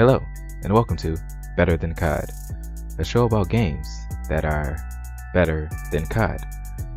Hello, and welcome to Better Than COD, a show about games that are better than COD.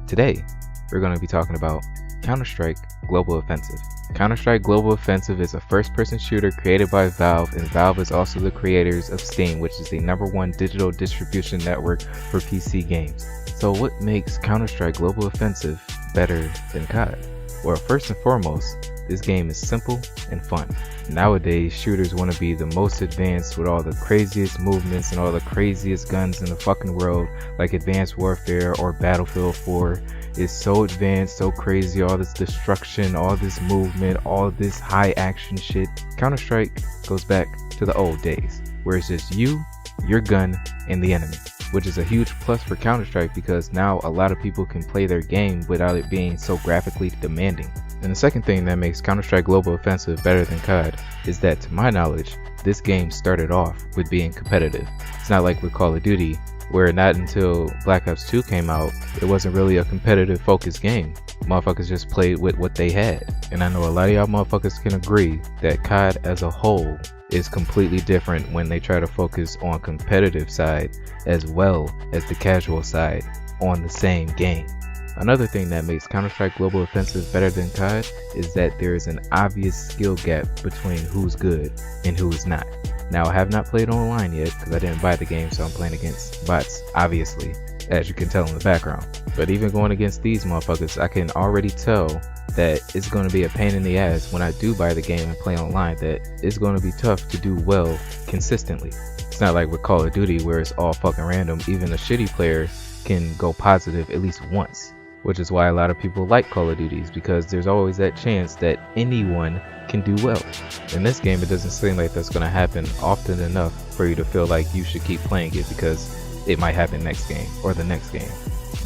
Today, we're going to be talking about Counter-Strike Global Offensive. Counter-Strike Global Offensive is a first-person shooter created by Valve, and Valve is also the creators of Steam, which is the #1 digital distribution network for PC games. So what makes Counter-Strike Global Offensive better than COD? Well, first and foremost, this game is simple and fun. Nowadays, shooters want to be the most advanced with all the craziest movements and all the craziest guns in the fucking world, like Advanced Warfare or Battlefield 4 is so advanced, so crazy, all this destruction, all this movement, all this high action shit. Counter-Strike goes back to the old days, where it's just you, your gun, and the enemy, which is a huge plus for Counter-Strike because now a lot of people can play their game without it being so graphically demanding. And the second thing that makes Counter-Strike Global Offensive better than COD is that, to my knowledge, this game started off with being competitive. It's not like with Call of Duty, where not until Black Ops 2 came out, it wasn't really a competitive focused game. Motherfuckers just played with what they had. And I know a lot of y'all motherfuckers can agree that COD as a whole is completely different when they try to focus on competitive side as well as the casual side on the same game. Another thing that makes Counter-Strike Global Offensive better than COD is that there is an obvious skill gap between who's good and who is not. Now, I have not played online yet because I didn't buy the game, so I'm playing against bots, obviously, as you can tell in the background. But even going against these motherfuckers, I can already tell that it's going to be a pain in the ass when I do buy the game and play online, that it's going to be tough to do well consistently. It's not like with Call of Duty where it's all fucking random. Even a shitty player can go positive at least once, which is why a lot of people like Call of Duties, because there's always that chance that anyone can do well. In this game, it doesn't seem like that's going to happen often enough for you to feel like you should keep playing it because it might happen next game or the next game.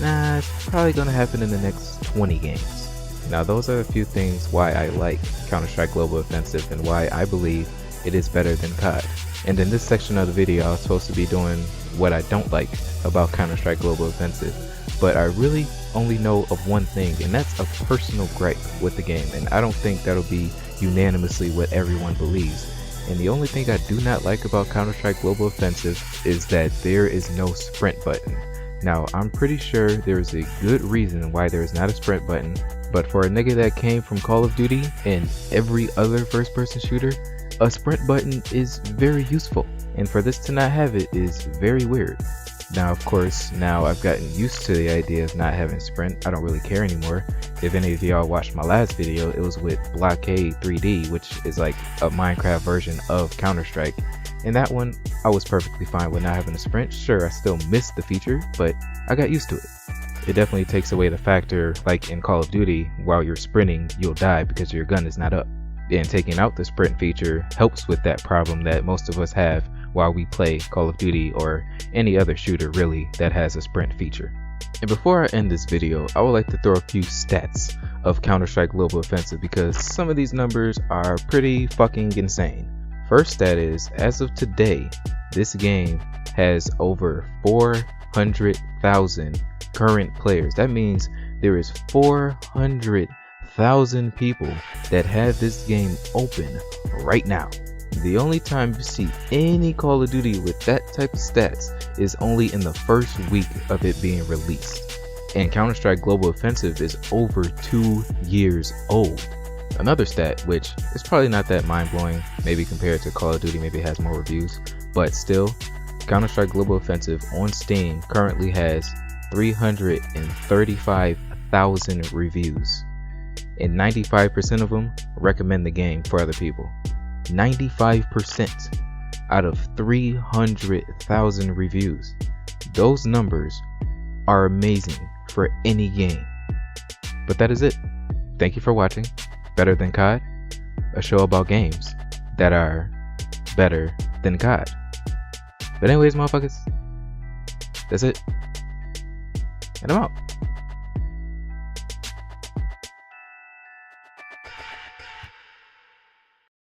Nah, it's probably going to happen in the next 20 games. Now, those are a few things why I like Counter-Strike Global Offensive and why I believe it is better than COD. And in this section of the video, I was supposed to be doing what I don't like about Counter-Strike Global Offensive, but I really only know of one thing, and that's a personal gripe with the game, and I don't think that'll be unanimously what everyone believes. And the only thing I do not like about Counter-Strike Global Offensive is that there is no sprint button. Now, I'm pretty sure there's a good reason why there is not a sprint button, but for a nigga that came from Call of Duty and every other first-person shooter, a sprint button is very useful, and for this to not have it is very weird. Now, of course, now I've gotten used to the idea of not having sprint. I don't really care anymore. If any of y'all watched my last video, it was with Blockade 3D, which is like a Minecraft version of Counter-Strike. In that one, I was perfectly fine with not having a sprint. Sure, I still missed the feature, but I got used to it. It definitely takes away the factor, like in Call of Duty, while you're sprinting, you'll die because your gun is not up. And taking out the sprint feature helps with that problem that most of us have while we play Call of Duty or any other shooter really that has a sprint feature. And before I end this video, I would like to throw a few stats of Counter-Strike Global Offensive because some of these numbers are pretty fucking insane. First stat is, as of today, this game has over 400,000 current players. That means there is 400,000 people that have this game open right now. The only time you see any Call of Duty with that type of stats is only in the first week of it being released. And Counter-Strike Global Offensive is over 2 years old. Another stat, which is probably not that mind-blowing, maybe compared to Call of Duty, maybe it has more reviews, but still, Counter-Strike Global Offensive on Steam currently has 335,000 reviews, and 95% of them recommend the game for other people. 95% out of 300,000 reviews. Those numbers are amazing for any game. But that is it. Thank you for watching Better Than COD, a show about games that are better than COD. But anyways, motherfuckers, that's it. And I'm out.